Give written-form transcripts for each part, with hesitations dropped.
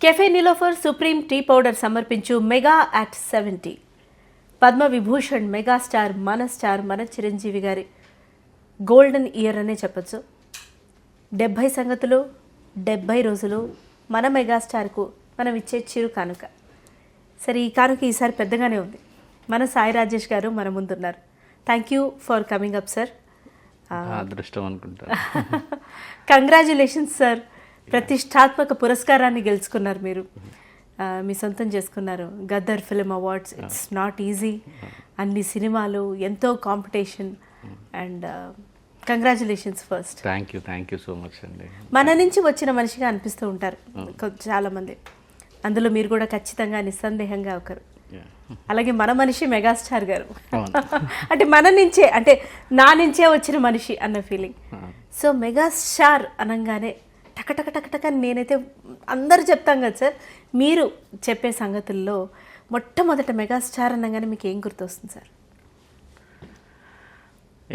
Cafe Niloufer supreme tea powder సమర్పించు mega at 70 Padma Vibhushan megastar మన చిరంజీవి గారి గోల్డెన్ ఇయర్ అనే చెప్పచ్చు. 70 సంగతులు 70 రోజులు మన మెగాస్టార్కు మనం ఇచ్చే చిరు కానుక. సరే, ఈ కానుక ఈసారి పెద్దగానే ఉంది. మన సాయి రాజేష్ గారు మన ముందున్నారు. Thank you for coming up sir. అదృష్టం అనుకుంటా. కంగ్రాచ్యులేషన్స్ సార్, ప్రతిష్టాత్మక పురస్కారాన్ని గెలుచుకున్నారు మీరు, మీ సొంతం చేసుకున్నారు. Gaddar film awards, it's not easy. అన్ని సినిమాలు, ఎంతో competition, and congratulations first. Thank you so much అండి. మన నుంచి వచ్చిన మనిషిగా అనిపిస్తూ ఉంటారు చాలామంది, అందులో మీరు కూడా ఖచ్చితంగా నిస్సందేహంగా ఒకరు. అలాగే మన మనిషి మెగాస్టార్ గారు అంటే మన నుంచే, అంటే నా నుంచే వచ్చిన మనిషి అన్న ఫీలింగ్. సో మెగాస్టార్ అనగానే టకటక నేనైతే అందరూ చెప్తాం కదా సార్, మీరు చెప్పే సంగతుల్లో మొట్టమొదట మెగాస్టార్ అనగానే మీకు ఏం గుర్తొస్తుంది సార్?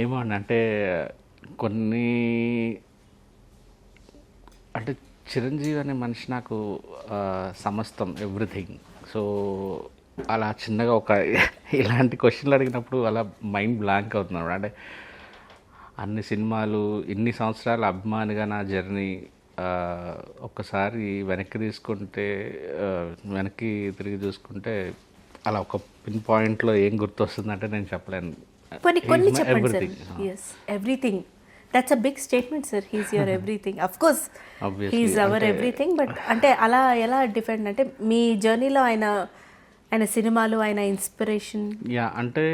ఏమో అంటే కొన్ని అంటే చిరంజీవి అనే మనిషి నాకు సమస్తం, ఎవ్రీథింగ్. సో అలా చిన్నగా ఒక ఇలాంటి క్వశ్చన్లు అడిగినప్పుడు అలా మైండ్ బ్లాంక్ అవుతున్నాడు. అంటే అన్ని సినిమాలు, ఇన్ని సంవత్సరాల అభిమానిగా నా జర్నీ ఒక్కసారి వెనక్కి తిరిగి చూసుకుంటే అలా ఒక పిన్ పాయింట్లో ఏం గుర్తొస్తుందంటే నేను చెప్పలేను. కొన్ని చెప్పండి sir. yes, everything. That's a big statement sir. He's your everything. Of course he's our everything, but అంటే అలా ఎలా డిఫెండ్ అంటే మీ జర్నీలో ఆయన సినిమాలు, ఆయన ఇన్స్పిరేషన్? అంటే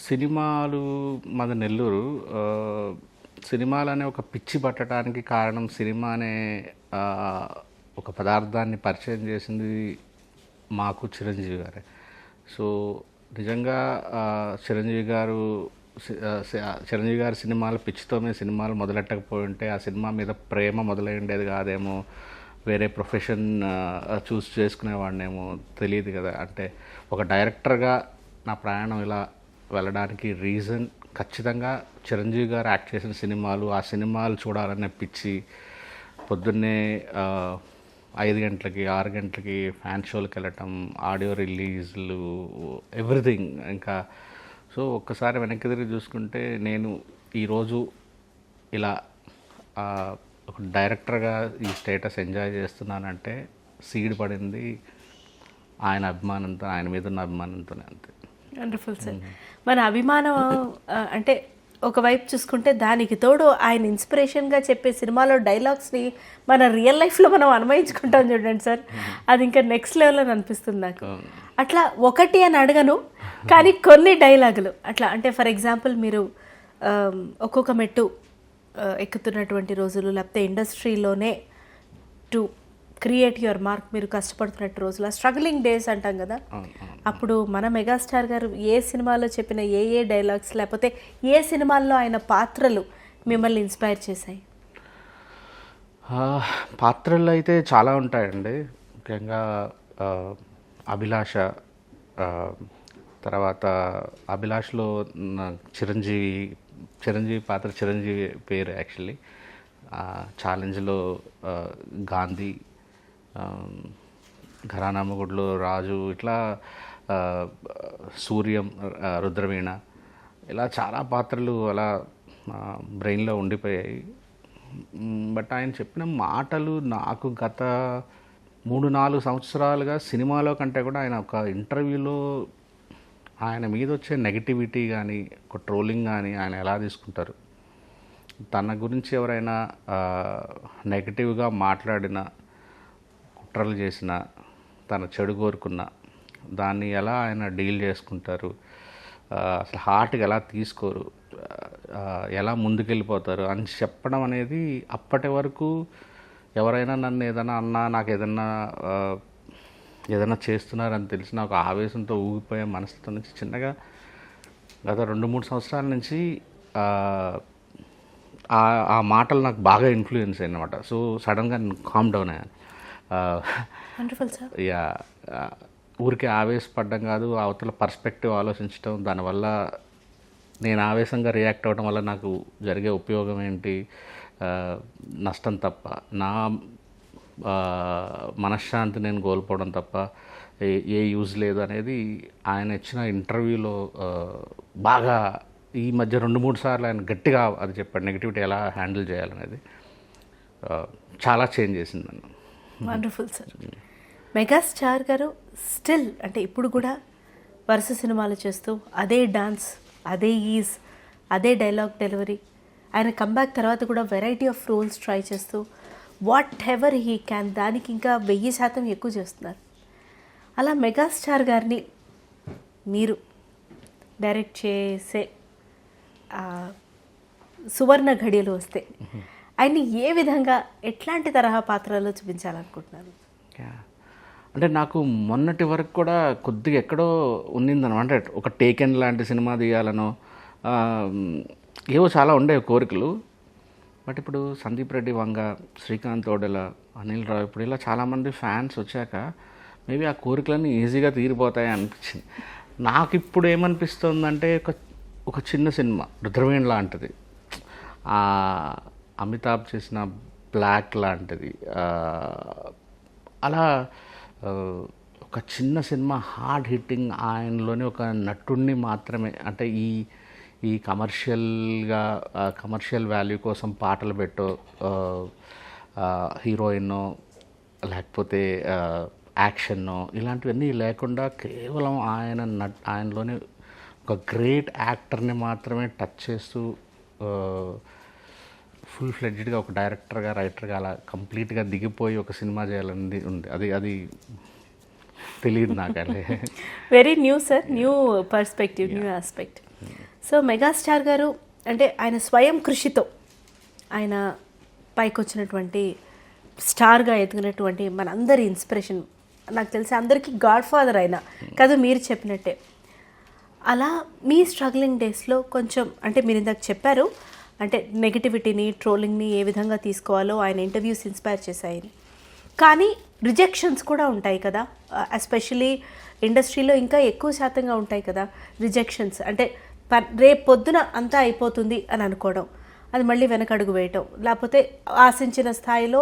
సినిమాలు మాది నెల్లూరు. సినిమాలు అనే ఒక పిచ్చి పట్టడానికి కారణం సినిమా అనే ఒక పదార్థాన్ని పరిచయం చేసింది మాకు చిరంజీవి గారే. సో నిజంగా చిరంజీవి గారి సినిమాలు పిచ్చితో మేము సినిమాలు మొదలెట్టకపోయి ఉంటే ఆ సినిమా మీద ప్రేమ మొదలై ఉండేది కాదేమో, వేరే ప్రొఫెషన్ చూస్ చేసుకునేవాడినేమో, తెలియదు కదా. అంటే ఒక డైరెక్టర్గా నా ప్రయాణం ఇలా వెళ్ళడానికి రీజన్ ఖచ్చితంగా చిరంజీవి గారు యాక్ట్ చేసిన సినిమాలు, ఆ సినిమాలు చూడాలనే పిచ్చి. పొద్దున్నే 5 గంటలకి 6 గంటలకి ఫ్యాన్ షోలకు వెళ్ళటం, ఆడియో రిలీజ్లు, ఎవ్రీథింగ్. ఇంకా సో ఒక్కసారి వెనక్కి తిరిగి చూసుకుంటే నేను ఈరోజు ఇలా ఒక డైరెక్టర్గా ఈ స్టేటస్ ఎంజాయ్ చేస్తున్నానంటే సీడ్ పడింది ఆయన అభిమానంతో, ఆయన మీద ఉన్న అభిమానంతోనే. అంతే. Wonderful sir. మన అభిమానం అంటే ఒకవైపు చూసుకుంటే దానికి తోడు ఆయన ఇన్స్పిరేషన్గా చెప్పే సినిమాలో డైలాగ్స్ని మన రియల్ లైఫ్లో మనం అన్వయించుకుంటాం చూడండి సార్, అది ఇంకా నెక్స్ట్ లెవెల్ అని అనిపిస్తుంది నాకు. అట్లా ఒకటి అని అడగను, కానీ కొన్ని డైలాగులు అట్లా, అంటే ఫర్ ఎగ్జాంపుల్ మీరు ఒక్కొక్క మెట్టు ఎక్కుతున్నటువంటి రోజులు, లేకపోతే ఇండస్ట్రీలోనే టు క్రియేట్ యువర్ మార్క్ మీరు కష్టపడుతున్నట్టు రోజులు, స్ట్రగ్లింగ్ డేస్ అంటాం కదా, అప్పుడు మన మెగాస్టార్ గారు ఏ సినిమాలో చెప్పిన ఏ డైలాగ్స్, లేకపోతే ఏ సినిమాల్లో ఆయన పాత్రలు మిమ్మల్ని ఇన్స్పైర్ చేశాయి? పాత్రలు అయితే చాలా ఉంటాయండి. ముఖ్యంగా అభిలాష, తర్వాత అభిలాష్లో చిరంజీవి పాత్ర, చిరంజీవి పేరు యాక్చువల్లీ. ఛాలెంజ్లో గాంధీ, ఘరానామగుడిలో రాజు, ఇట్లా సూర్యం, రుద్రవీణ, ఇలా చాలా పాత్రలు అలా బ్రెయిన్లో ఉండిపోయాయి. బట్ ఆయన చెప్పిన మాటలు నాకు గత 3-4 సంవత్సరాలుగా సినిమాలో కంటే కూడా ఆయన ఒక ఇంటర్వ్యూలో ఆయన మీద వచ్చే నెగిటివిటీ కానీ, ఒక ట్రోలింగ్ కానీ ఆయన ఎలా తీసుకుంటారు, తన గురించి ఎవరైనా నెగిటివ్గా మాట్లాడిన, కుట్రలు చేసిన, తన చెడు కోరుకున్న దాన్ని ఎలా ఆయన డీల్ చేసుకుంటారు, అసలు హార్ట్కి ఎలా తీసుకోరు, ఎలా ముందుకెళ్ళిపోతారు అని చెప్పడం అనేది, అప్పటి వరకు ఎవరైనా నన్ను ఏదైనా అన్నా, నాకు ఏదైనా చేస్తున్నారని తెలిసిన ఒక ఆవేశంతో ఊగిపోయే మనసుతో నుంచి చిన్నగా గత 2-3 సంవత్సరాల నుంచి ఆ మాటలు నాకు బాగా ఇన్ఫ్లుయెన్స్ అయ్యనమాట. సో సడన్గా నేను కామ్ డౌన్ అయ్యాను. ఊరికే ఆవేశపడ్డం కాదు, అవతల పర్స్పెక్టివ్ ఆలోచించడం, దానివల్ల నేను ఆవేశంగా రియాక్ట్ అవ్వడం వల్ల నాకు జరిగే ఉపయోగం ఏంటి, నష్టం తప్ప. మనశ్శాంతి నేను కోల్పోవడం తప్ప ఏ యూజ్ లేదు అనేది ఆయన ఇచ్చిన ఇంటర్వ్యూలో బాగా ఈ మధ్య 2-3 సార్లు ఆయన గట్టిగా అది చెప్పాడు, నెగిటివిటీ ఎలా హ్యాండిల్ చేయాలనేది. చాలా చేంజ్ చేసింది నన్ను. Wonderful sir. మెగాస్టార్ గారు స్టిల్ అంటే ఇప్పుడు కూడా వరుస సినిమాలు చేస్తూ అదే డాన్స్, అదే ఈజ్, అదే డైలాగ్ డెలివరీ, ఆయన కంబ్యాక్ తర్వాత కూడా వెరైటీ ఆఫ్ రోల్స్ ట్రై చేస్తూ వాట్ ఎవర్ హీ క్యాన్ దానికి ఇంకా 1000% ఎక్కువ చేస్తున్నారు. అలా మెగాస్టార్ గారిని మీరు డైరెక్ట్ చేసే సువర్ణ ఘడియలు వస్తే ఆయన్ని ఏ విధంగా ఎట్లాంటి తరహా పాత్రలో చూపించాలనుకుంటున్నారు? అంటే నాకు మొన్నటి వరకు కూడా కొద్దిగా ఎక్కడో ఉన్నిందనమాట. అంటే ఒక టేకెన్ లాంటి సినిమా తీయాలనో ఏవో చాలా ఉండేవి కోరికలు. బట్ ఇప్పుడు సందీప్ రెడ్డి వంగ, శ్రీకాంత్ ఓడెల, అనిల్ రావు ఇప్పుడు ఇలా చాలామంది ఫ్యాన్స్ వచ్చాక మేబీ ఆ కోరికలన్నీ ఈజీగా తీరిపోతాయి అనిపించింది. నాకు ఇప్పుడు ఏమనిపిస్తుందంటే ఒక చిన్న సినిమా రుద్రవీణ లాంటిది, అమితాబ్ చేసిన బ్లాక్ లాంటిది, అలా ఒక చిన్న సినిమా హార్డ్ హిట్టింగ్ ఆయనలోని ఒక నటుడిని మాత్రమే, అంటే ఈ కమర్షియల్ వాల్యూ కోసం పాటలు పెట్టో హీరోయిన్నో లేకపోతే యాక్షన్నో ఇలాంటివన్నీ లేకుండా కేవలం ఆయనలోనే ఒక గ్రేట్ యాక్టర్ని మాత్రమే టచ్ చేస్తూ ఫుల్ ఫ్లెడ్జ్డ్గా ఒక డైరెక్టర్గా రైటర్గా అలా కంప్లీట్గా దిగిపోయి ఒక సినిమా చేయాలని ఉంది. అది తెలియదు నాకు. అదే very new sir, new perspective, new aspect. So megastar గారు అంటే ఆయన స్వయం కృషితో ఆయన పైకి వచ్చినటువంటి స్టార్గా ఎదిగినటువంటి మనందరి ఇన్స్పిరేషన్, నాకు తెలిసి అందరికీ గాడ్ ఫాదర్ అయినా కదా మీరు చెప్పినట్టే. అలా మీ స్ట్రగ్లింగ్ డేస్లో కొంచెం అంటే మీరు ఇందాక చెప్పారు అంటే నెగిటివిటీని, ట్రోలింగ్ని ఏ విధంగా తీసుకోవాలో ఆయన ఇంటర్వ్యూస్ ఇన్స్పైర్ చేశాయని. కానీ రిజెక్షన్స్ కూడా ఉంటాయి కదా, ఎస్పెషలీ ఇండస్ట్రీలో ఇంకా ఎక్కువ శాతంగా ఉంటాయి కదా రిజెక్షన్స్. అంటే రేపు పొద్దున అంతా అయిపోతుంది అని అనుకోవడం, అది మళ్ళీ వెనకడుగు వేయటం, లేకపోతే ఆశించిన స్థాయిలో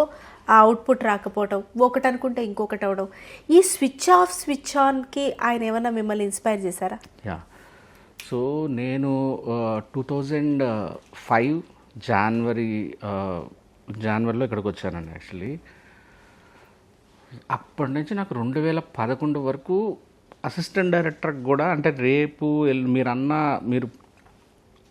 ఆ అవుట్పుట్ రాకపోవటం, ఒకటి అనుకుంటే ఇంకొకటి అవడం. ఈ స్విచ్ ఆఫ్ స్విచ్ ఆన్కి ఆయన ఏమన్నా మిమ్మల్ని ఇన్స్పైర్ చేశారా? యా, సో నేను 2005 జనవరిలో ఇక్కడికి వచ్చానండి. యాక్చువల్లీ అప్పటి నుంచి నాకు 2011 వరకు అసిస్టెంట్ డైరెక్టర్కి కూడా, అంటే రేపు మీరు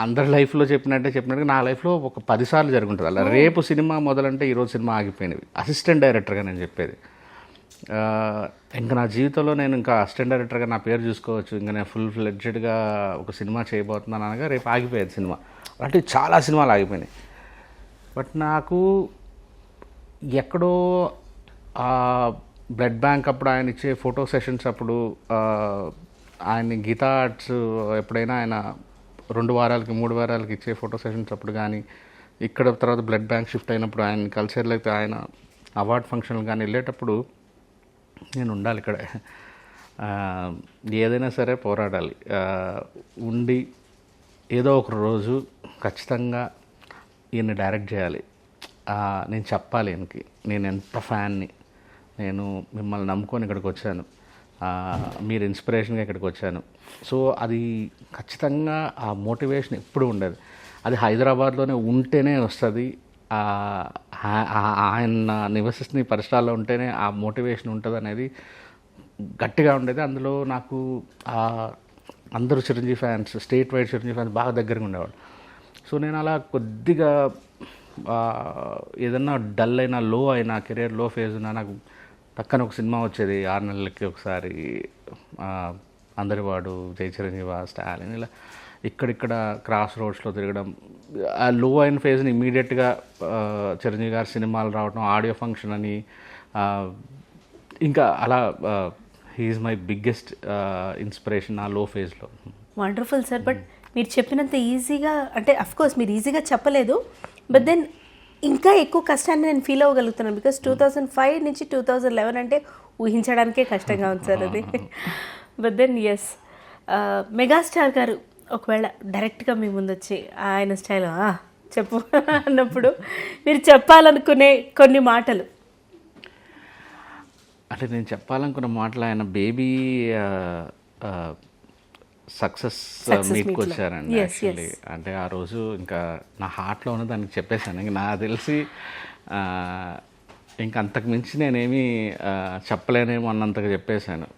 అందరి లైఫ్లో చెప్పినట్టుగా నా లైఫ్లో ఒక 10 సార్లు జరుగుంటుంది అలా. రేపు సినిమా మొదలంటే ఈరోజు సినిమా ఆగిపోయినవి. అసిస్టెంట్ డైరెక్టర్గా నేను చెప్పేది. ఇంకా నా జీవితంలో నేను ఇంకా అసిస్టెంట్ డైరెక్టర్గా నా పేరు చూసుకోవచ్చు, ఇంకా నేను ఫుల్ ఫ్లెడ్జ్డ్గా ఒక సినిమా చేయబోతున్నాను అనగా రేపు ఆగిపోయేది సినిమా. అంటే చాలా సినిమాలు ఆగిపోయినాయి. బట్ నాకు ఎక్కడో బ్లడ్ బ్యాంక్ అప్పుడు ఆయన ఇచ్చే ఫోటో సెషన్స్ అప్పుడు, ఆయన గీతా ఆర్ట్స్ ఎప్పుడైనా ఆయన 2 వారాలకి 3 వారాలకి ఇచ్చే ఫోటో సెషన్స్ అప్పుడు కానీ, ఇక్కడ తర్వాత బ్లడ్ బ్యాంక్ షిఫ్ట్ అయినప్పుడు ఆయన కల్చర్ లేకపోతే ఆయన అవార్డ్ ఫంక్షన్లు కానీ వెళ్ళేటప్పుడు నేను ఉండాలి ఇక్కడ, ఏదైనా సరే పోరాడాలి, ఉండి ఏదో ఒక రోజు ఖచ్చితంగా ఈయన్ని డైరెక్ట్ చేయాలి, నేను చెప్పాలి ఈయనకి నేను ఎంత ఫ్యాన్ని, నేను మిమ్మల్ని నమ్ముకొని ఇక్కడికి వచ్చాను, మీరు ఇన్స్పిరేషన్గా ఇక్కడికి వచ్చాను. సో అది ఖచ్చితంగా ఆ మోటివేషన్ ఎప్పుడు ఉండేది. అది హైదరాబాద్లోనే ఉంటేనే వస్తుంది, ఆయన నివసిస్తున్న పరిసరాల్లో ఉంటేనే ఆ మోటివేషన్ ఉంటుంది అనేది గట్టిగా ఉండేది. అందులో నాకు అందరూ Chiranjeevi fans, state wide Chiranjeevi fans బాగా దగ్గరగా ఉండేవాడు. సో నేను అలా కొద్దిగా ఏదన్నా డల్ అయినా, లో అయినా, కెరీర్ లో ఫేజ్ ఉన్నా నాకు పక్కన ఒక సినిమా వచ్చేది 6 నెలలకి ఒకసారి, అందరివాడు, జై చిరంజీవ, స్టాలిన్, ఇలా ఇక్కడిక్కడ క్రాస్ రోడ్స్లో తిరగడం. ఆ లో అయిన ఫేజ్ని ఇమీడియట్గా చిరంజీవి గారి సినిమాలు రావడం, ఆడియో ఫంక్షన్ అని, ఇంకా అలా హీఈస్ మై బిగ్గెస్ట్ ఇన్స్పిరేషన్ ఆ లో ఫేజ్లో. Wonderful sir. బట్ మీరు చెప్పినంత ఈజీగా, అంటే అఫ్కోర్స్ మీరు ఈజీగా చెప్పలేదు, బట్ దెన్ ఇంకా ఎక్కువ కష్టాన్ని నేను ఫీల్ అవ్వగలుగుతున్నాను. బికాస్ 2005 నుంచి 2011 అంటే ఊహించడానికే కష్టంగా ఉంది సార్ అది. బట్ దెన్ ఎస్, మెగాస్టార్ గారు ఒకవేళ డైరెక్ట్గా మీ ముందు వచ్చి ఆయన స్టైల్ చెప్పు అన్నప్పుడు మీరు చెప్పాలనుకునే కొన్ని మాటలు. అంటే నేను చెప్పాలనుకున్న మాటలు ఆయన బేబీ సక్సెస్ మీట్కి వచ్చారండి యాక్చువల్లీ. అంటే ఆ రోజు ఇంకా నా హార్ట్లో ఉన్న దానికి చెప్పేశాను. ఇంక నాకు తెలిసి ఇంక అంతకు మించి నేనేమీ చెప్పలేనేమో అన్నంతగా చెప్పేశాను.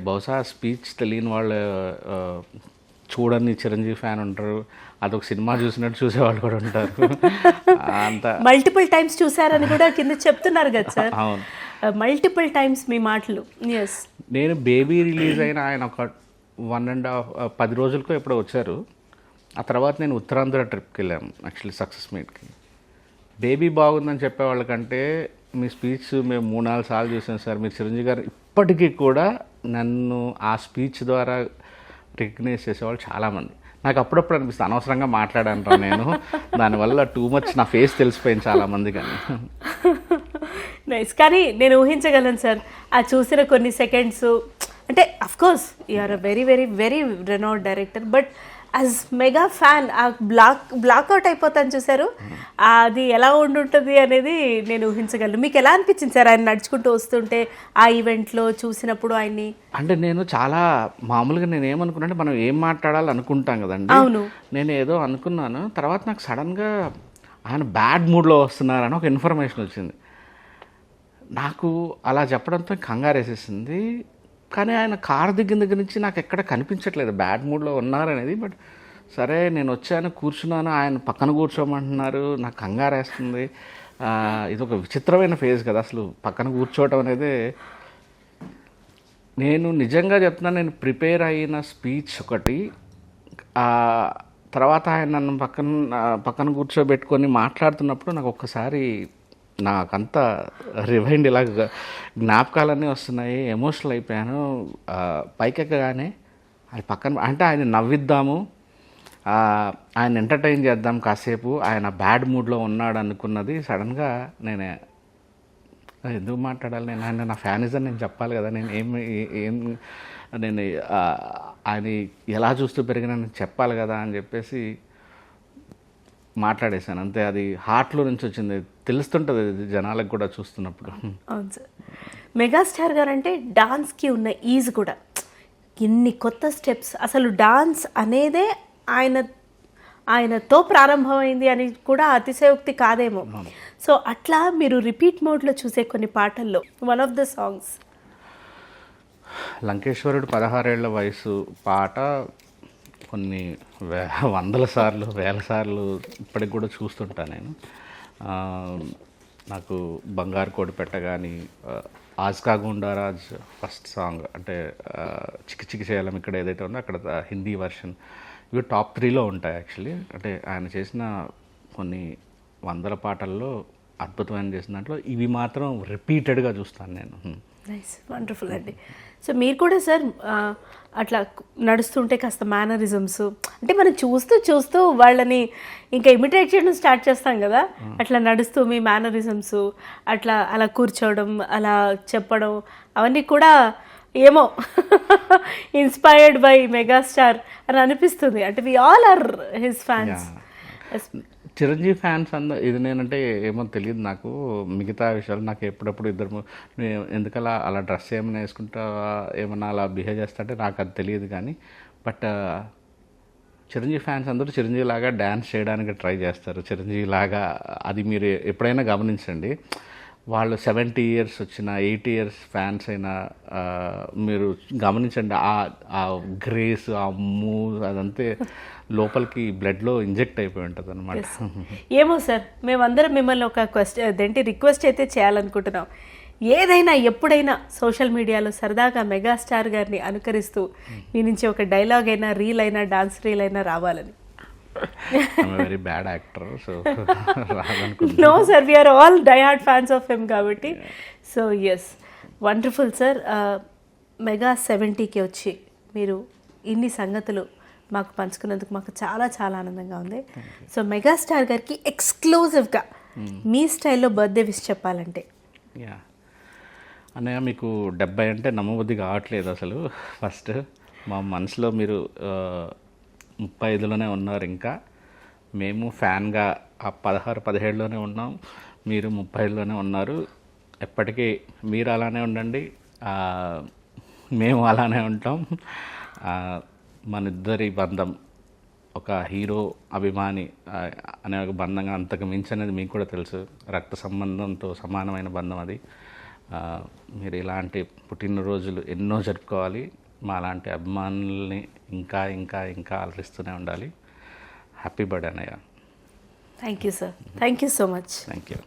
బహుశా స్పీచ్ తెలియని వాళ్ళు చూడని చిరంజీవి ఫ్యాన్ ఉంటారు, అదొక సినిమా చూసినట్టు చూసేవాళ్ళు కూడా ఉంటారు. అంత మల్టిపుల్ టైమ్స్ చూసారని కూడా కింద చెప్తున్నారు కదా సార్. అవును, మల్టిపుల్ టైమ్స్ మీ మాటలు. ఎస్, నేను బేబీ రిలీజ్ అయిన ఆయన ఒక 1.5 10 రోజులకో ఎప్పుడో వచ్చారు. ఆ తర్వాత నేను ఉత్తరాంధ్ర ట్రిప్కి వెళ్ళాము యాక్చువల్లీ సక్సెస్ మీట్కి. బేబీ బాగుందని చెప్పేవాళ్ళకంటే మీ స్పీచ్ మేము 3-4 సార్లు చూసాం సార్. మీరు చిరంజీవి గారు ఇప్పటికీ కూడా నన్ను ఆ స్పీచ్ ద్వారా రికగ్నైజ్ చేసేవాళ్ళు చాలామంది. నాకు అప్పుడప్పుడు అనిపిస్తుంది అనవసరంగా మాట్లాడాను నేను, దానివల్ల టూ మచ్ నా ఫేస్ తెలిసిపోయింది చాలామంది. కానీ నైస్. కానీ నేను ఊహించగలను సార్, ఆ చూసిన కొన్ని సెకండ్స్ అంటే of course you're a very very very renowned director, but as mega fan ఆ బ్లాక్అవుట్ అయిపోతాను చూసారు, అది ఎలా ఉండుంటుంది అనేది నేను ఊహించగలను. మీకు ఎలా అనిపించింది సార్ ఆయన నడుచుకుంటూ వస్తుంటే ఆ ఈవెంట్లో చూసినప్పుడు ఆయన్ని? అంటే నేను చాలా మామూలుగా నేను ఏమనుకున్నానంటే మనం ఏం మాట్లాడాలి అనుకుంటాం కదండి. అవును, నేను ఏదో అనుకున్నాను, తర్వాత నాకు సడన్గా ఆయన బ్యాడ్ మూడ్లో వస్తున్నారని ఒక ఇన్ఫర్మేషన్ వచ్చింది. నాకు అలా చెప్పడంతో కంగారేసేసింది. కానీ ఆయన కారు దిగిన దగ్గర నుంచి నాకు ఎక్కడ కనిపించట్లేదు బ్యాడ్ మూడ్లో ఉన్నారనేది. బట్ సరే నేను వచ్చాను, కూర్చున్నాను, ఆయన పక్కన కూర్చోమంటున్నారు, నాకు కంగారేస్తుంది. ఇది ఒక విచిత్రమైన ఫేజ్ కదా అసలు పక్కన కూర్చోవటం అనేది. నేను నిజంగా చెప్తున్నాను, నేను ప్రిపేర్ అయిన స్పీచ్ ఒకటి, తర్వాత ఆయన నన్ను పక్కన కూర్చోబెట్టుకొని మాట్లాడుతున్నప్పుడు నాకు ఒక్కసారి నాకంతా రివైండ్ ఇలాగ జ్ఞాపకాలన్నీ వస్తున్నాయి, ఎమోషనల్ అయిపోయాను. పైకెక్కగానే అది పక్కన అంటే ఆయన నవ్విద్దాము, ఆయన ఎంటర్టైన్ చేద్దాం కాసేపు, ఆయన బ్యాడ్ మూడ్లో ఉన్నాడు అనుకున్నది సడన్గా నేను ఎందుకు మాట్లాడాలి, నేను ఆయన నా ఫ్యానిజం నేను చెప్పాలి కదా, నేను నేను ఆయన ఎలా చూస్తూ పెరిగినా నేను చెప్పాలి కదా అని చెప్పేసి మాట్లాడేశాను అంతే. అది హార్ట్లో నుంచి వచ్చింది, తెలుస్తుంటుంది జనాలకు కూడా చూస్తున్నప్పుడు. అవును సార్. మెగాస్టార్ గారు అంటే డాన్స్కి ఉన్న ఈజ్ కూడా, ఇన్ని కొత్త స్టెప్స్, అసలు డాన్స్ అనేదే ఆయనతో ప్రారంభమైంది అని కూడా అతిశయోక్తి కాదేమో. సో అట్లా మీరు రిపీట్ మోడ్లో చూసే కొన్ని పాటల్లో one of the songs Lankeshwarudu 16 ఏళ్ల వయసు పాట కొన్ని వందల సార్లు వేల సార్లు ఇప్పటికి కూడా చూస్తుంటాను నేను. నాకు బంగారు కోడిపెట్ట కానీ, ఆజ్కా గుండారాజ్ ఫస్ట్ సాంగ్ అంటే చికి చికి చేయాలం ఇక్కడ ఏదైతే ఉందో అక్కడ హిందీ వర్షన్, ఇవి టాప్ 3లో ఉంటాయి యాక్చువల్లీ. అంటే ఆయన చేసిన కొన్ని వందల పాటల్లో అద్భుతమైన చేసిన దాంట్లో ఇవి మాత్రం రిపీటెడ్గా చూస్తాను నేను. నైస్, వండర్ఫుల్ అండి. సో మీరు కూడా సార్ అట్లా నడుస్తుంటే కాస్త మేనరిజమ్స్ అంటే మనం చూస్తూ వాళ్ళని ఇంకా ఇమిటేట్ చేయడం స్టార్ట్ చేస్తాం కదా, అట్లా నడుస్తూ మీ మేనరిజమ్స్ అలా కూర్చోవడం, అలా చెప్పడం, అవన్నీ కూడా ఏమో ఇన్స్పైర్డ్ బై మెగాస్టార్ అని అనిపిస్తుంది. అంటే we all are his fans. Chiranjeevi fans ఇది నేనంటే ఏమో తెలియదు నాకు, మిగతా విషయాలు నాకు ఎప్పుడప్పుడు ఇద్దరు ఎందుకలా అలా డ్రెస్ ఏమైనా వేసుకుంటా ఏమన్నా అలా బిహేవ్ చేస్తా అంటే నాకు అది తెలియదు. కానీ బట్ చిరంజీవి ఫ్యాన్స్ అందరూ చిరంజీవి లాగా డ్యాన్స్ చేయడానికి ట్రై చేస్తారు, చిరంజీవి లాగా. అది మీరు ఎప్పుడైనా గమనించండి, వాళ్ళు 70 years వచ్చిన 80 years ఫ్యాన్స్ అయినా మీరు గమనించండి, ఆ గ్రేస్, ఆ మూవ్ అదంతే లోపలికి బ్లడ్లో ఇంజెక్ట్ అయిపోయి ఉంటుంది అనమాట. ఏమో సార్, మేమందరం మిమ్మల్ని ఒక రిక్వెస్ట్ అయితే చేయాలనుకుంటున్నాం. ఏదైనా ఎప్పుడైనా సోషల్ మీడియాలో సరదాగా మెగాస్టార్ గారిని అనుకరిస్తూ మీ నుంచి ఒక డైలాగ్ అయినా, రీల్ అయినా, డాన్స్ రీల్ అయినా రావాలని. Very bad actor, so no sir, we are all diehard fans of him కాబట్టి. So yes, wonderful sir. Mega 70కి వచ్చి మీరు ఇన్ని సంగతులు మాకు పంచుకున్నందుకు మాకు చాలా చాలా ఆనందంగా ఉంది. సో మెగాస్టార్ గారికి ఎక్స్క్లూజివ్గా మీ స్టైల్లో బర్త్డే విష్ చెప్పాలంటే? యా అన్నయ్య, మీకు 70 అంటే నమ్మబుద్ధి కావట్లేదు అసలు. ఫస్ట్ మా మనసులో మీరు 35లోనే ఉన్నారు, ఇంకా మేము ఫ్యాన్గా ఆ 16-17లోనే ఉన్నాం, మీరు 35లోనే ఉన్నారు. ఎప్పటికీ మీరు అలానే ఉండండి, మేము అలానే ఉంటాం. మన ఇద్దరి బంధం ఒక హీరో అభిమాని అనే ఒక బంధంగా అంతకు మించి అనేది మీకు కూడా తెలుసు. రక్త సంబంధంతో సమానమైన బంధం అది. మీరు ఇలాంటి పుట్టినరోజులు ఎన్నో జరుపుకోవాలి. మా అలాంటి అభిమానుల్ని ఇంకా ఇంకా ఇంకా అలరిస్తూనే ఉండాలి. హ్యాపీ బర్త్డే అన్నయ్య. Thank you sir, thank you so much. Thank you.